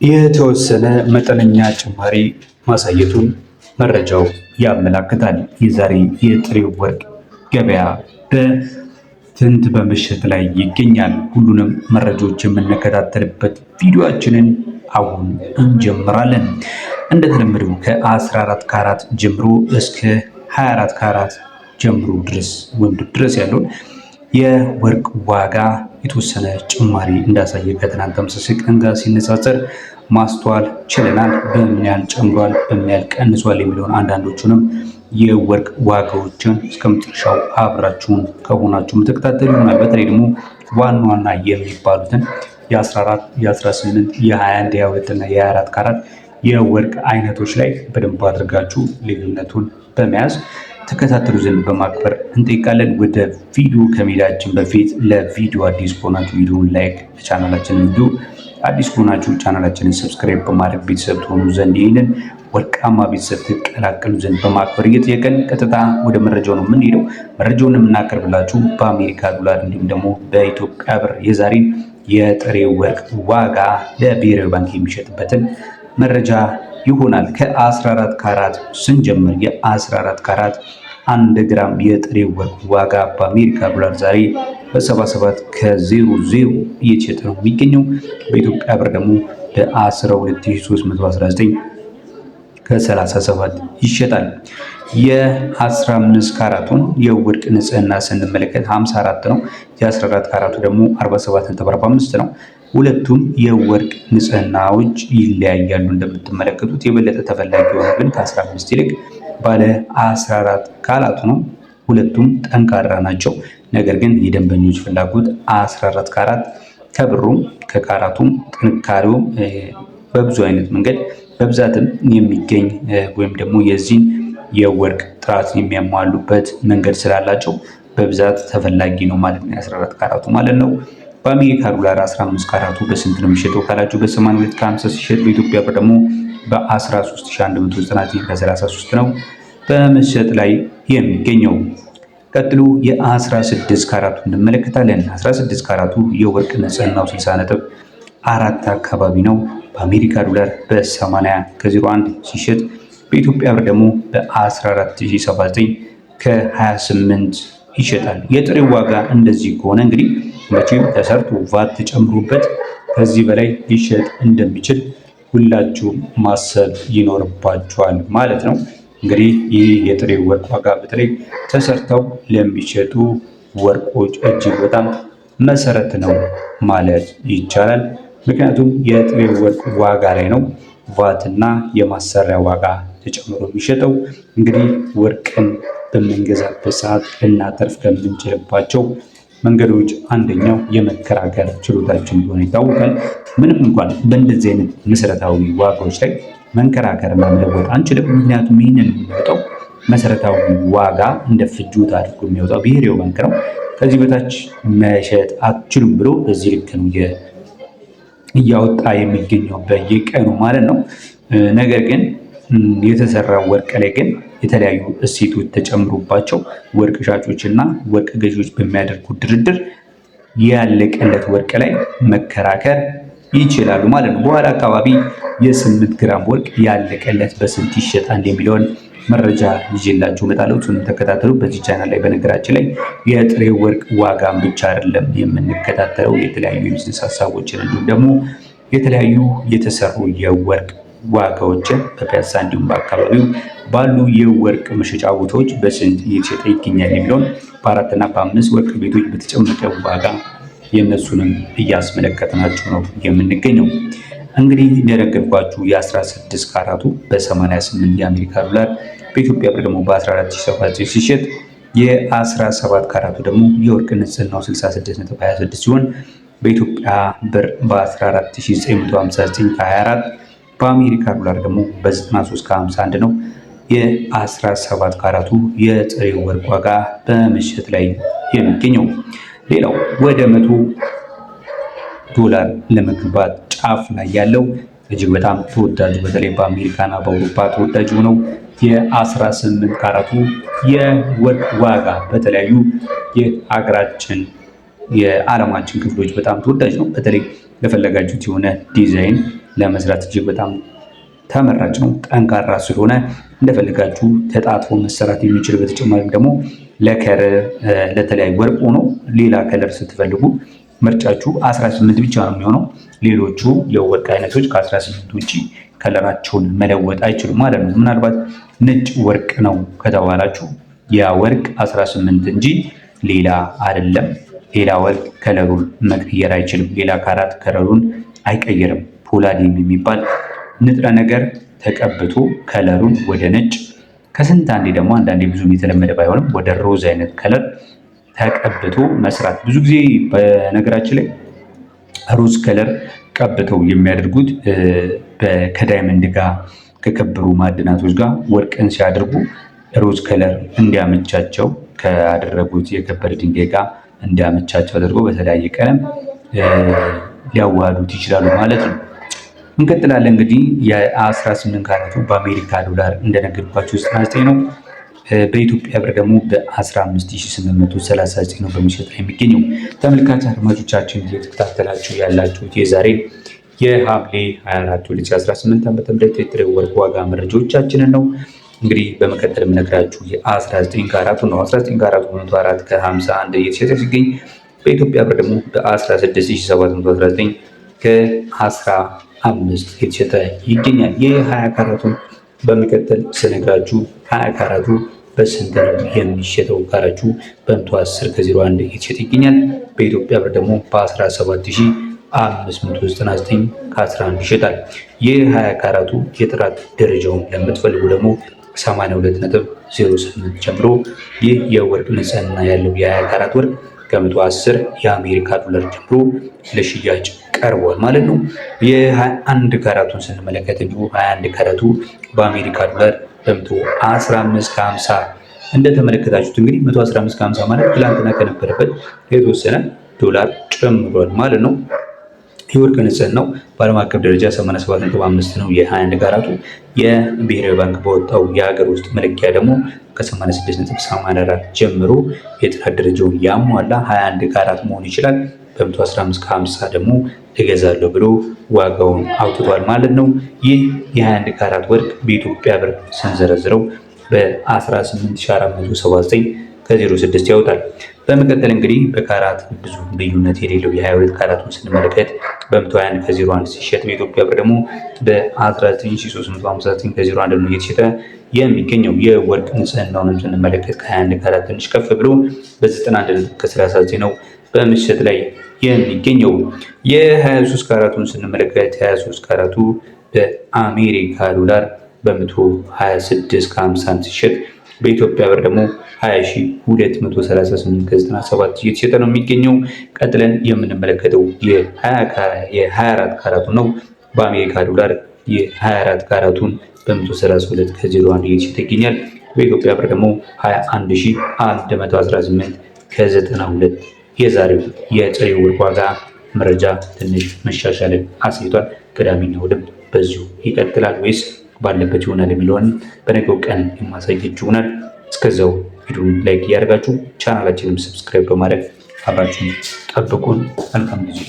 የተወሰነ መጠነኛ ጭማሪ ማሳየቱን መረጃው ያመላክታል። የዛሬ የጥሬ ወርቅ ገበያ በትንት በመሸጥ ላይ ይገኛል። ሁሉንም መረጃዎች የምንከታተልበት ቪዲዮአችንን አሁን እንጀምራለን። እንደተለመደው ከ14 ካራት ጀምሮ እስከ 24 ካራት ጀምሮ ድረስ ያለውን የወርቅ ዋጋ የተወሰነ ጭማሪ እንዳሳየ ከትናንት ተመሳሳይ ቀን ጋር ሲነጻጸር ማስተዋል ችለናል። በምን ያህል ጨምሯል፣ በምን ያህል ቀንሷል የሚለውን አንዳንዶቹንም የወርቅ ዋጋዎችን እስከ መጨረሻው አብራችሁን ከሆናችሁ የምትከታተሉ ይሆናል። በተለይ ደግሞ ዋና ዋና የሚባሉትን የ14፣ የ18፣ የ21፣ የ22 እና የ24 ካራት የወርቅ አይነቶች ላይ በደንብ አድርጋችሁ ልዩነቱን በመያዝ ተከታተሉ ዘንድ በማክበር እንጠይቃለን። ወደ ቪዲዮ ከመሄዳችን በፊት ለቪዲዮ አዲስ ከሆናችሁ ቪዲዮውን ላይክ፣ ለቻናላችን ቪዲዮ አዲስ ከሆናችሁ ቻናላችንን ሰብስክራይብ በማድረግ ቤተሰብ ትሆኑ ዘንድ ይህንን ወርቃማ ቤተሰብ ትቀላቀሉ ዘንድ በማክበር እየጠየቀን ቀጥታ ወደ መረጃው ነው የምንሄደው። መረጃውን የምናቀርብላችሁ በአሜሪካ ዶላር እንዲሁም ደግሞ በኢትዮጵያ ብር የዛሬን የጥሬ ወርቅ ዋጋ ለብሔራዊ ባንክ የሚሸጥበትን መረጃ ይሆናል። ከ14 ካራት ስንጀምር የ14 ካራት 1 ግራም የጥሬ ወርቅ ዋጋ በአሜሪካ ዶላር ዛሬ በ77 ከ00 እየተሸጠ ነው የሚገኘው። በኢትዮጵያ ብር ደግሞ በ12319 ከ37 ይሸጣል። የ15 ካራቱን የወርቅ ንጽህና ስንመለከት 54 ነው። የ14 ካራቱ ደግሞ 47.45 ነው። ሁለቱም የወርቅ ንጽህናዎች ይለያያሉ። እንደምትመለከቱት የበለጠ ተፈላጊ የሆነ ግን ከ15 ይልቅ ባለ 14 ካራቱ ነው። ሁለቱም ጠንካራ ናቸው። ነገር ግን የደንበኞች ፍላጎት 14 ካራት ከብሩም ከካራቱም ጥንካሬውም በብዙ አይነት መንገድ በብዛትም የሚገኝ ወይም ደግሞ የዚህን የወርቅ ጥራት የሚያሟሉበት መንገድ ስላላቸው በብዛት ተፈላጊ ነው ማለት ነው። የ14 ካራቱ ማለት ነው። በአሜሪካ ዶላር 15 ካራቱ በስንት ነው የሚሸጠው ካላችሁ በ82 ከ50 ሲሸጥ በኢትዮጵያ ብር ደግሞ በ13199 ከ33 ነው በመሸጥ ላይ የሚገኘው። ቀጥሎ የ16 ካራቱ እንመለከታለን። 16 ካራቱ የወርቅ ንጽህናው 60.4 አካባቢ ነው። በአሜሪካ ዶላር በ80 ከ01 ሲሸጥ በኢትዮጵያ ብር ደግሞ በ14079 ከ28 ይሸጣል። የጥሬው ዋጋ እንደዚህ ከሆነ እንግዲህ መቼም ተሰርቶ ቫት ተጨምሮበት ከዚህ በላይ ሊሸጥ እንደሚችል ሁላችሁም ማሰብ ይኖርባችኋል ማለት ነው። እንግዲህ ይህ የጥሬ ወርቅ ዋጋ በተለይ ተሰርተው ለሚሸጡ ወርቆች እጅግ በጣም መሰረት ነው ማለት ይቻላል። ምክንያቱም የጥሬ ወርቅ ዋጋ ላይ ነው ቫትና የማሰሪያ ዋጋ ተጨምሮ የሚሸጠው። እንግዲህ ወርቅን በምንገዛበት ሰዓት ልናተርፍ ከምንችልባቸው መንገዶች አንደኛው የመከራከር ችሎታችን እንደሆነ ይታወቃል። ምንም እንኳን በእንደዚህ አይነት መሰረታዊ ዋጋዎች ላይ መንከራከርና መለወጥ አንችልም። ምክንያቱም ይህንን የሚያወጣው መሰረታዊ ዋጋ እንደ ፍጆታ አድርጎ የሚያወጣው ብሔራዊ ባንክ ነው። ከዚህ በታች መሸጥ አትችሉም ብሎ በዚህ ልክ ነው እያወጣ የሚገኘው በየቀኑ ማለት ነው። ነገር ግን የተሰራ ወርቅ ላይ ግን የተለያዩ እሴቶች ተጨምሮባቸው ወርቅ ሻጮች እና ወርቅ ገዢዎች በሚያደርጉት ድርድር ያለቀለት ወርቅ ላይ መከራከር ይችላሉ ማለት ነው። በኋላ አካባቢ የ8 ግራም ወርቅ ያለቀለት በስንት ይሸጣል የሚለውን መረጃ ይዤላችሁ እመጣለሁ። እሱንም ተከታተሉ በዚህ ቻናል ላይ። በነገራችን ላይ የጥሬ ወርቅ ዋጋን ብቻ አይደለም የምንከታተለው፣ የተለያዩ የቢዝነስ ሀሳቦችን እንዲሁም ደግሞ የተለያዩ የተሰሩ የወርቅ ዋጋዎችን በፒያሳ እንዲሁም በአካባቢው ባሉ የወርቅ መሸጫ ቦታዎች በስንት እየተሸጠ ይገኛል የሚለውን በ4 እና በ5 ወርቅ ቤቶች በተጨመቀ ዋጋ የእነሱንም እያስመለከትናችሁ ነው የምንገኘው። እንግዲህ እንደነገርኳችሁ የ16 ካራቱ በ88 የአሜሪካ ዶላር በኢትዮጵያ ብር ደግሞ በ14079 ሲሸጥ የ17 ካራቱ ደግሞ የወርቅ ንጽህናው 66.26 ሲሆን በኢትዮጵያ ብር በ14959 ከ24 በአሜሪካ ዶላር ደግሞ በ93 ከ51 ነው። የ17 ካራቱ የጥሬ ወርቅ ዋጋ በመሸጥ ላይ የሚገኘው። ሌላው ወደ $100 ለመግባት ጫፍ ላይ ያለው እጅግ በጣም ተወዳጁ በተለይ በአሜሪካና በአውሮፓ ተወዳጅ ሆነው የ18 ካራቱ የወርቅ ዋጋ በተለያዩ የሀገራችን የዓለማችን ክፍሎች በጣም ተወዳጅ ነው። በተለይ ለፈለጋችሁት የሆነ ዲዛይን ለመስራት እጅግ በጣም ተመራጭ ነው። ጠንካራ ስለሆነ እንደፈለጋችሁ ተጣጥፎ መሰራት የሚችል በተጨማሪም ደግሞ ለከለር ለተለያዩ ወርቅ ሆኖ ሌላ ከለር ስትፈልጉ ምርጫችሁ 18 ብቻ ነው የሚሆነው። ሌሎቹ የወርቅ አይነቶች ከ18 ውጪ ከለራቸውን መለወጥ አይችሉም ማለት ነው። ምናልባት ነጭ ወርቅ ነው ከተባላችሁ ያ ወርቅ 18 እንጂ ሌላ አይደለም። ሌላ ወርቅ ከለሩን መቀየር አይችልም። ሌላ ካራት ከለሩን አይቀይርም። ፖላዲየም የሚባል ንጥረ ነገር ተቀብቶ ከለሩን ወደ ነጭ ከስንት አንዴ ደግሞ አንዳንዴ ብዙም የተለመደ ባይሆንም ወደ ሮዝ አይነት ከለር ተቀብቶ መስራት። ብዙ ጊዜ በነገራችን ላይ ሮዝ ከለር ቀብተው የሚያደርጉት ከዳይመንድ ጋር ከከበሩ ማዕድናቶች ጋር ወርቅን ሲያደርጉ ሮዝ ከለር እንዲያመቻቸው ካደረጉት የከበረ ድንጋይ ጋር እንዲያመቻቸው አድርገው በተለያየ ቀለም ሊያዋሃዱት ይችላሉ ማለት ነው። እንቀጥላለን። እንግዲህ የ18 ካራቱ በአሜሪካ ዶላር እንደነገርኳችሁ 99 ነው። በኢትዮጵያ ብር ደግሞ በ15839 ነው በመሸጥ ላይ የሚገኘው። ተመልካች አድማጮቻችን እየተከታተላችሁ ያላችሁት የዛሬ የሐምሌ 24 2018 ዓ.ም የጥሬ ወርቅ ዋጋ መረጃዎቻችንን ነው። እንግዲህ በመቀጠል የምነግራችሁ የ19 ካራቱ ነው። 19 ካራቱ 104 ከ51 እየተሸጠ ሲገኝ በኢትዮጵያ ብር ደግሞ በ16719 ከ15 እየተሸጠ ይገኛል። የ20 ካራቱን በመቀጠል ስነግራችሁ 20 ካራቱ በስንት ነው የሚሸጠው ካላችሁ በ110 ከ01 እየተሸጠ ይገኛል። በኢትዮጵያ ብር ደግሞ በ17599 ከ11 ይሸጣል። የ20 ካራቱ የጥራት ደረጃውን ለምትፈልጉ ደግሞ 82.08 ጀምሮ ይህ የወርቅ ንጽህና ያለው የ20 ካራት ወርቅ ከ110 የአሜሪካ ዶላር ጀምሮ ለሽያጭ ቀርቧል ማለት ነው። የ21 ካራቱን ስንመለከት እንዲሁ 21 ካራቱ በአሜሪካ ዶላር በ115 ከ50 እንደተመለከታችሁት እንግዲህ 115 ከ50 ማለት ትላንትና ከነበረበት የተወሰነ ዶላር ጨምሯል ማለት ነው። የወርቅ ንጽህናው በዓለም አቀፍ ደረጃ 87.5 ነው። የ21 ካራቱ የብሔራዊ ባንክ በወጣው የሀገር ውስጥ መለኪያ ደግሞ ከ86.84 ጀምሮ የጥራት ደረጃውን ያሟላ 21 ካራት መሆን ይችላል። በ115 ከ50 ደግሞ እገዛለሁ ብሎ ዋጋውን አውጥቷል ማለት ነው። ይህ የ21 ካራት ወርቅ በኢትዮጵያ ብር ስንዘረዝረው በ18479 ከ06 ያወጣል። በመቀጠል እንግዲህ በካራት ብዙ ልዩነት የሌለው የ22 ካራቱን ስንመለከት በ121 ከ01 ሲሸጥ በኢትዮጵያ ብር ደግሞ በ19359 ከ01 ነው እየተሸጠ የሚገኘው። የወርቅ ንጽህናውንም ስንመለከት ከ21 ካራት ትንሽ ከፍ ብሎ በ91 ከ39 ነው በምሽት ላይ የሚገኘው። የ23 ካራቱን ስንመለከት 23 ካራቱ በአሜሪካ ዶላር በ126 ከ50 ሲሸጥ በኢትዮጵያ ብር ደግሞ 20238 ከ97 እየተሸጠ ነው የሚገኘው። ቀጥለን የምንመለከተው የ24 ካራቱ ነው። በአሜሪካ ዶላር የ24 ካራቱን በ132 ከ01 እየተሸጠ ይገኛል። በኢትዮጵያ ብር ደግሞ 21118 ከ92። የዛሬው የጥሬ ወርቅ ዋጋ መረጃ ትንሽ መሻሻልን አሳይቷል። ቅዳሜና እሑድም በዚሁ ይቀጥላል ወይስ ባለበት ይሆናል የሚለውን በነገው ቀን የማሳያችሁ ይሆናል። እስከዛው ቪዲዮውን ላይክ እያደረጋችሁ ቻናላችንን ሰብስክራይብ በማድረግ አብራችሁን ጠብቁን። መልካም ጊዜ